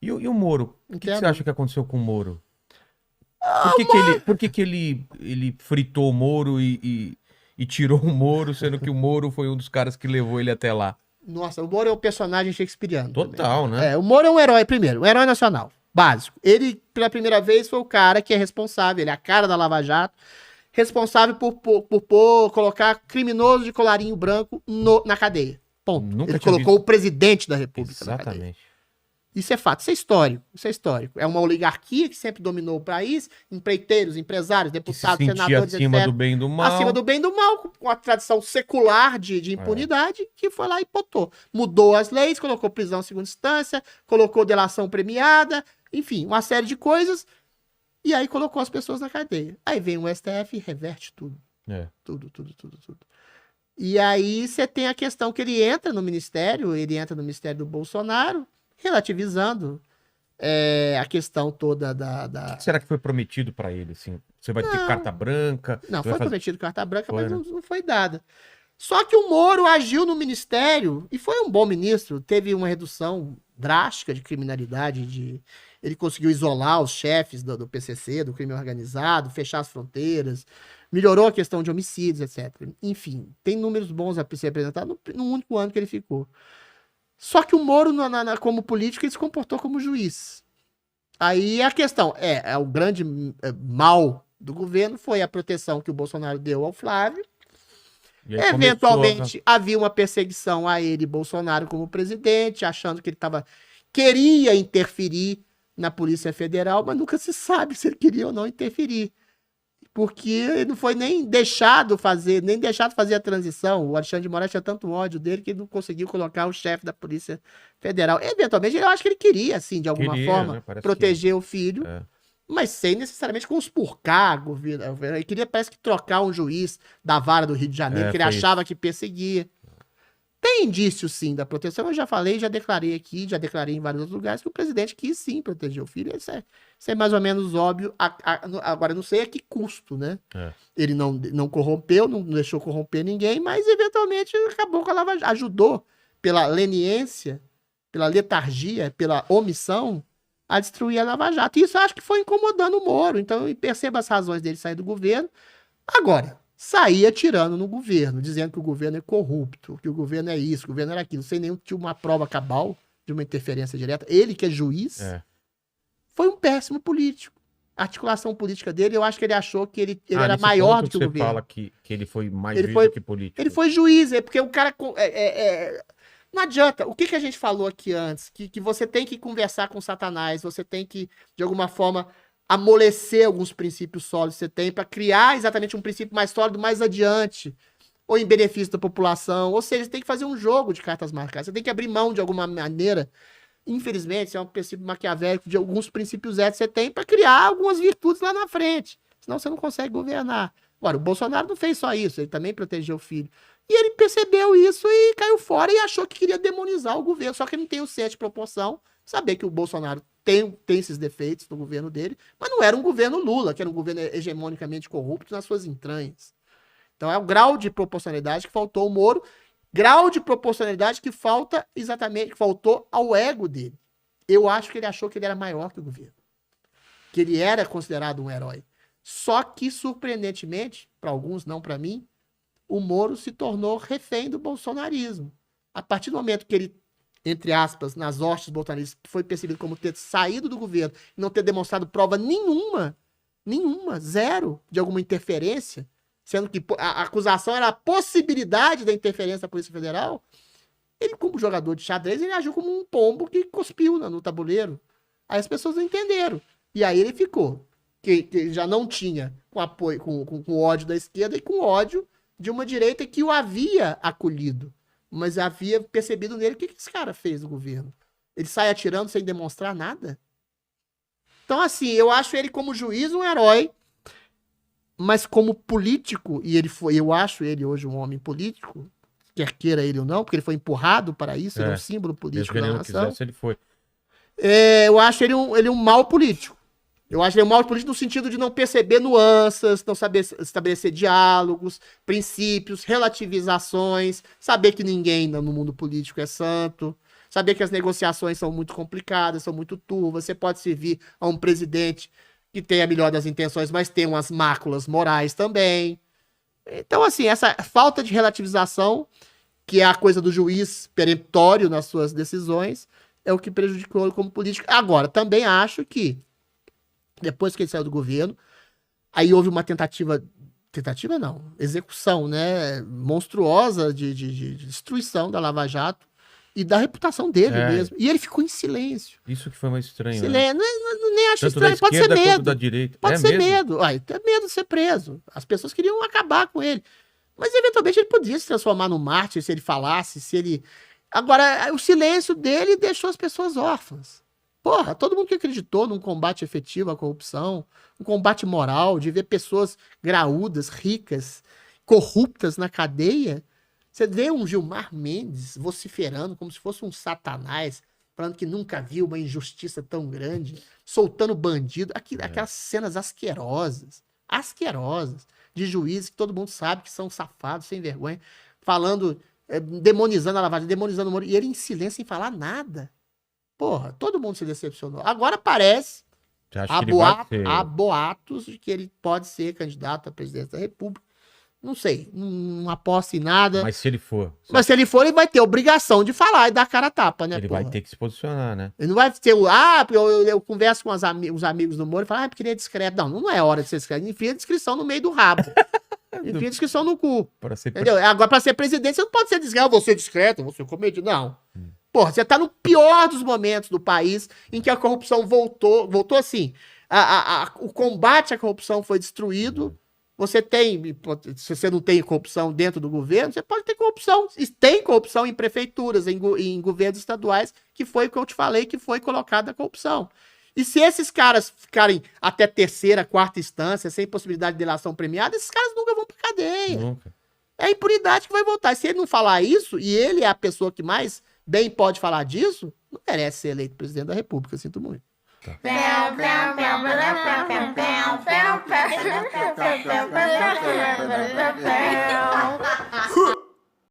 E o Moro? O que você Entendo. acha que aconteceu com o Moro? Ah, Por que ele fritou o Moro e tirou o Moro, sendo que o Moro foi um dos caras que levou ele até lá? nossa, o Moro é um personagem shakespeariano também, né? Total, né? O Moro é um herói primeiro, um herói nacional, básico. Ele, pela primeira vez, foi o cara que é responsável, ele é a cara da Lava Jato, responsável por colocar criminoso de colarinho branco na cadeia. Ponto. Nunca Ele tinha colocou visto. o presidente da República na cadeia. Exatamente. Isso é fato, isso é histórico, isso é histórico. É uma oligarquia que sempre dominou o país, empreiteiros, empresários, Que se deputados, sentia senadores, acima etc. do bem e do mal. Acima do bem e do mal, com a tradição secular de impunidade, que foi lá e botou. Mudou as leis, colocou prisão em segunda instância, colocou delação premiada, enfim, uma série de coisas, e aí colocou as pessoas na cadeia. Aí vem o STF e reverte tudo. É. Tudo. E aí você tem a questão que ele entra no ministério do Bolsonaro, relativizando a questão toda O que será que foi prometido pra ele, assim? Você vai ter carta branca? Não, Você foi vai fazer... prometido carta branca, Foi, mas né? não foi dada. Só que o Moro agiu no ministério e foi um bom ministro. Teve uma redução drástica de criminalidade. Ele conseguiu isolar os chefes do PCC, do crime organizado, fechar as fronteiras, melhorou a questão de homicídios, etc. Enfim, tem números bons a ser apresentados no único ano que ele ficou. Só que o Moro, como político, ele se comportou como juiz. Aí a questão o grande mal do governo foi a proteção que o Bolsonaro deu ao Flávio. E aí Eventualmente havia uma perseguição a ele, Bolsonaro, como presidente, achando que ele queria interferir na Polícia Federal, mas nunca se sabe se ele queria ou não interferir. Porque ele não foi nem deixado fazer a transição. O Alexandre de Moraes tinha tanto ódio dele que ele não conseguiu colocar o chefe da Polícia Federal. Eventualmente, eu acho que ele queria, assim, de alguma forma, né? Parece proteger o filho, É. mas sem necessariamente conspurcar. Ele queria, parece que, trocar um juiz da vara do Rio de Janeiro, que ele foi achava que perseguia. Tem indício, sim, da proteção. Eu já falei, já declarei aqui, já declarei em vários outros lugares que o presidente quis, sim, proteger o filho. Isso é mais ou menos óbvio. Agora, não sei a que custo, né? É. Ele não corrompeu, não deixou corromper ninguém, mas, eventualmente, acabou com a Lava Jato. Ajudou, pela leniência, pela letargia, pela omissão, a destruir a Lava Jato. E isso eu acho que foi incomodando o Moro. Então, eu percebo as razões dele sair do governo. Agora, sair atirando no governo, dizendo que o governo é corrupto, que o governo é isso, que o governo era aquilo, sem nenhum tipo uma prova cabal de uma interferência direta. Ele, que é juiz, foi um péssimo político. A articulação política dele, eu acho que ele achou que ele era maior do que o governo. Você fala que ele foi mais juiz do que político. Ele foi juiz, porque o cara... Não adianta. O que a gente falou aqui antes? Que você tem que conversar com Satanás, você tem que, de alguma forma, amolecer alguns princípios sólidos que você tem para criar exatamente um princípio mais sólido mais adiante, ou em benefício da população. Ou seja, você tem que fazer um jogo de cartas marcadas. Você tem que abrir mão de alguma maneira. Infelizmente, isso é um princípio maquiavélico de alguns princípios éticos que você tem para criar algumas virtudes lá na frente. Senão você não consegue governar. Agora, o Bolsonaro não fez só isso, ele também protegeu o filho. E ele percebeu isso e caiu fora e achou que queria demonizar o governo. Só que ele não tem o senso de proporção. Saber que o Bolsonaro tem esses defeitos no governo dele, mas não era um governo Lula, que era um governo hegemonicamente corrupto nas suas entranhas. Então é o grau de proporcionalidade que faltou ao Moro, grau de proporcionalidade que faltou ao ego dele. Eu acho que ele achou que ele era maior que o governo, que ele era considerado um herói. Só que, surpreendentemente, para alguns, não para mim, o Moro se tornou refém do bolsonarismo. A partir do momento que ele, entre aspas, nas hostes bolsonaristas, foi percebido como ter saído do governo e não ter demonstrado prova nenhuma, zero, de alguma interferência, sendo que a acusação era a possibilidade da interferência da Polícia Federal, ele, como jogador de xadrez, ele agiu como um pombo que cuspiu no tabuleiro. Aí as pessoas não entenderam. E aí ele ficou, que já não tinha com apoio, com ódio da esquerda e com ódio de uma direita que o havia acolhido, mas havia percebido nele o que esse cara fez no governo. Ele sai atirando sem demonstrar nada. Então, assim, eu acho ele como juiz um herói, mas como político, eu acho ele hoje um homem político, quer queira ele ou não, porque ele foi empurrado para isso, ele é um símbolo político da nação. Quisesse, ele foi. Eu acho ele um mau político. Eu acho ele um mau político no sentido de não perceber nuances, não saber estabelecer diálogos, princípios, relativizações, saber que ninguém no mundo político é santo. saber que as negociações são muito complicadas, são muito turvas. Você pode servir a um presidente que tem a melhor das intenções, mas tem umas máculas morais também. Então, assim, essa falta de relativização, que é a coisa do juiz peremptório nas suas decisões, é o que prejudicou ele como político. Agora, também acho que, depois que ele saiu do governo, aí houve uma tentativa não, execução, né, monstruosa de destruição da Lava Jato e da reputação dele mesmo. E ele ficou em silêncio. Isso que foi mais estranho, silêncio, né? Nem acho Tanto estranho, da pode ser esquerda quanto medo. da direita. Pode ser mesmo? medo. É medo de ser preso. As pessoas queriam acabar com ele. Mas, eventualmente, ele podia se transformar no mártir se ele falasse, se ele... Agora, o silêncio dele deixou as pessoas órfãs. Porra, todo mundo que acreditou num combate efetivo à corrupção, um combate moral, de ver pessoas graúdas, ricas, corruptas na cadeia. Você vê um Gilmar Mendes vociferando como se fosse um satanás, falando que nunca viu uma injustiça tão grande, soltando bandido, aquelas cenas asquerosas, de juízes que todo mundo sabe que são safados, sem vergonha, falando, demonizando a Lava Jato, demonizando o Moro, e ele em silêncio, sem falar nada. Porra, todo mundo se decepcionou. Agora parece, há boatos de que ele pode ser candidato à presidência da República. Não sei, não aposto em nada. Mas se ele for... Mas se ele for, ele vai ter obrigação de falar e dar cara a tapa, né? Ele vai ter que se posicionar, né? Ele não vai ter eu converso com os amigos do Moro e falo, porque ele é discreto. Não é hora de ser discreto. Enfia a descrição no meio do rabo. Enfia a descrição no cu. Entendeu? Agora, pra ser presidente, você não pode ser discreto. Eu vou ser discreto, eu vou ser comedido. Não. Porra, você tá no pior dos momentos do país em que a corrupção voltou assim. O combate à corrupção foi destruído. Você tem, se você não tem corrupção dentro do governo, você pode ter corrupção. Tem corrupção em prefeituras, em governos estaduais, que foi o que eu te falei, que foi colocada a corrupção. E se esses caras ficarem até terceira, quarta instância, sem possibilidade de delação premiada, esses caras nunca vão pra cadeia. Nunca. É a impunidade que vai voltar. Se ele não falar isso, e ele é a pessoa que mais bem pode falar disso, não merece ser eleito presidente da República, sinto muito. Tá.